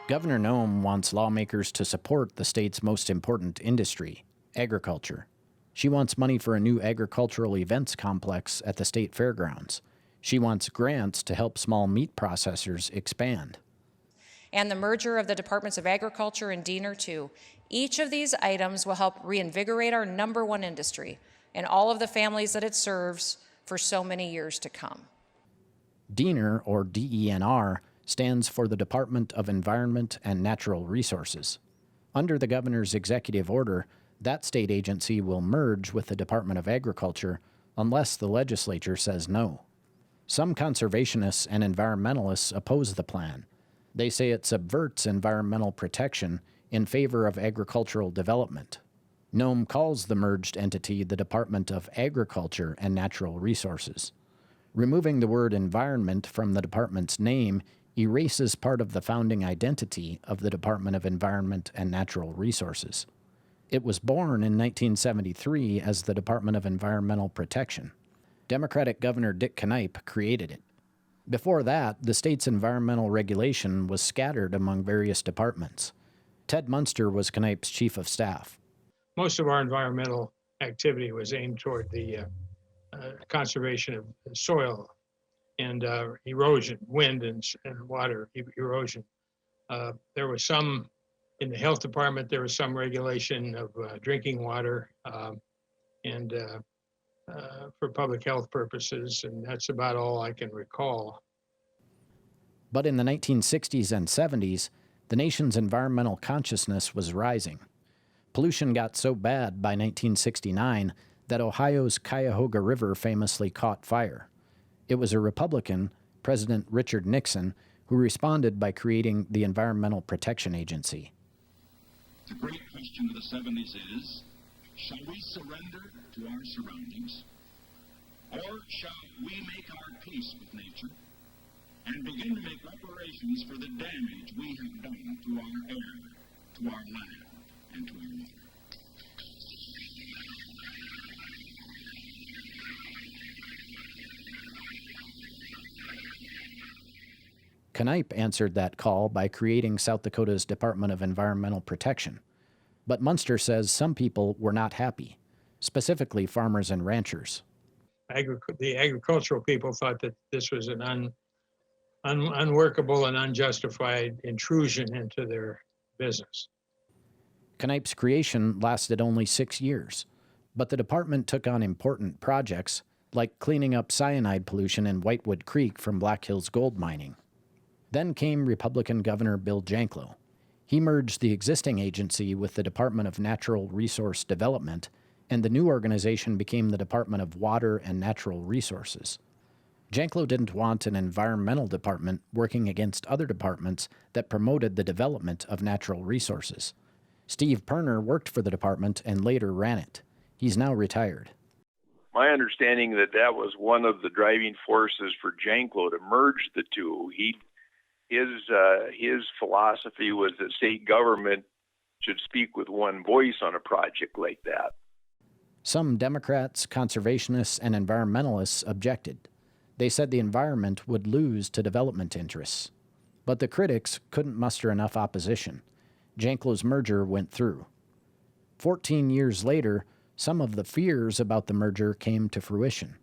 Governor Noem wants lawmakers to support the state's most important industry, agriculture. She wants money for a new agricultural events complex at the state fairgrounds. She wants grants to help small meat processors expand. And the merger of the Departments of Agriculture and Diener, too. Each of these items will help reinvigorate our #1 industry and all of the families that it serves for so many years to come. Diener, or DENR, stands for the Department of Environment and Natural Resources. Under the governor's executive order, that state agency will merge with the Department of Agriculture unless the legislature says no. Some conservationists and environmentalists oppose the plan. They say it subverts environmental protection in favor of agricultural development. Noem calls the merged entity the Department of Agriculture and Natural Resources. Removing the word environment from the department's name erases part of the founding identity of the Department of Environment and Natural Resources. It was born in 1973 as the Department of Environmental Protection. Democratic Governor Dick Knipe created it. Before that, the state's environmental regulation was scattered among various departments. Ted Munster was Knipe's chief of staff. Most of our environmental activity was aimed toward the conservation of soil and erosion, wind and water erosion. There was some, in the health department, there was some regulation of drinking water and for public health purposes, and that's about all I can recall. But in the 1960s and 70s, the nation's environmental consciousness was rising. Pollution got so bad by 1969 that Ohio's Cuyahoga River famously caught fire. It was a Republican, President Richard Nixon, who responded by creating the Environmental Protection Agency. The great question of the 70s is, shall we surrender to our surroundings, or shall we make our peace with nature and begin to make reparations for the damage we have done to our air, to our land, and to our water? Knipe answered that call by creating South Dakota's Department of Environmental Protection. But Munster says some people were not happy, specifically farmers and ranchers. The agricultural people thought that this was an unworkable and unjustified intrusion into their business. Knipe's creation lasted only 6 years, but the department took on important projects like cleaning up cyanide pollution in Whitewood Creek from Black Hills gold mining. Then came Republican Governor Bill Janklow. He merged the existing agency with the Department of Natural Resource Development, and the new organization became the Department of Water and Natural Resources. Janklow didn't want an environmental department working against other departments that promoted the development of natural resources. Steve Perner worked for the department and later ran it. He's now retired. My understanding that was one of the driving forces for Janklow to merge the two. His philosophy was that state government should speak with one voice on a project like that. Some Democrats, conservationists, and environmentalists objected. They said the environment would lose to development interests. But the critics couldn't muster enough opposition. Janklow's merger went through. 14 years later, some of the fears about the merger came to fruition.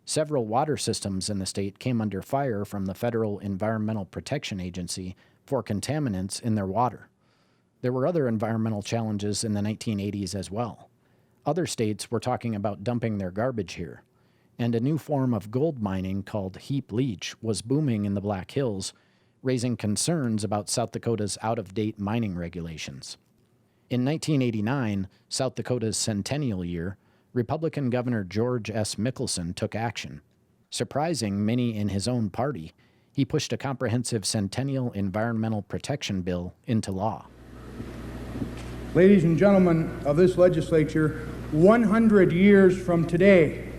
Several water systems in the state came under fire from the Federal Environmental Protection Agency for contaminants in their water. There were other environmental challenges in the 1980s as well. Other states were talking about dumping their garbage here, and a new form of gold mining called heap leach was booming in the Black Hills, raising concerns about South Dakota's out-of-date mining regulations. In 1989, South Dakota's centennial year, Republican Governor George S. Mickelson took action. Surprising many in his own party, he pushed a comprehensive centennial environmental protection bill into law. Ladies and gentlemen of this legislature, 100 years from today,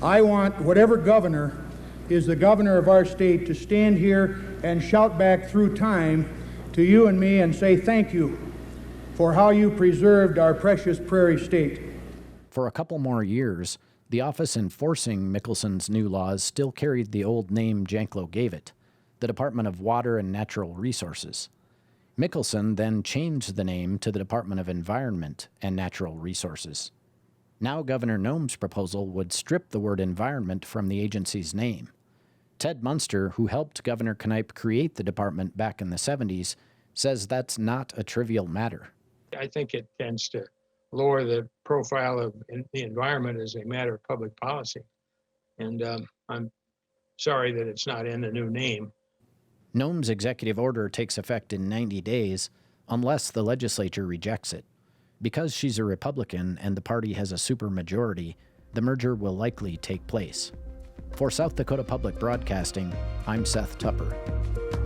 I want whatever governor is the governor of our state to stand here and shout back through time to you and me and say thank you for how you preserved our precious prairie state. For a couple more years, The office enforcing Mickelson's new laws still carried the old name Janklow gave it, the Department of Water and Natural Resources. Mickelson then changed the name to the Department of Environment and Natural Resources. Now Governor Noem's proposal would strip the word environment from the agency's name. Ted Munster, who helped Governor Knipe create the department back in the 70s, says that's not a trivial matter. I think it tends to lower the profile of the environment as a matter of public policy. And I'm sorry that it's not in the new name. Noem's executive order takes effect in 90 days unless the legislature rejects it. Because she's a Republican and the party has a supermajority, the merger will likely take place. For South Dakota Public Broadcasting, I'm Seth Tupper.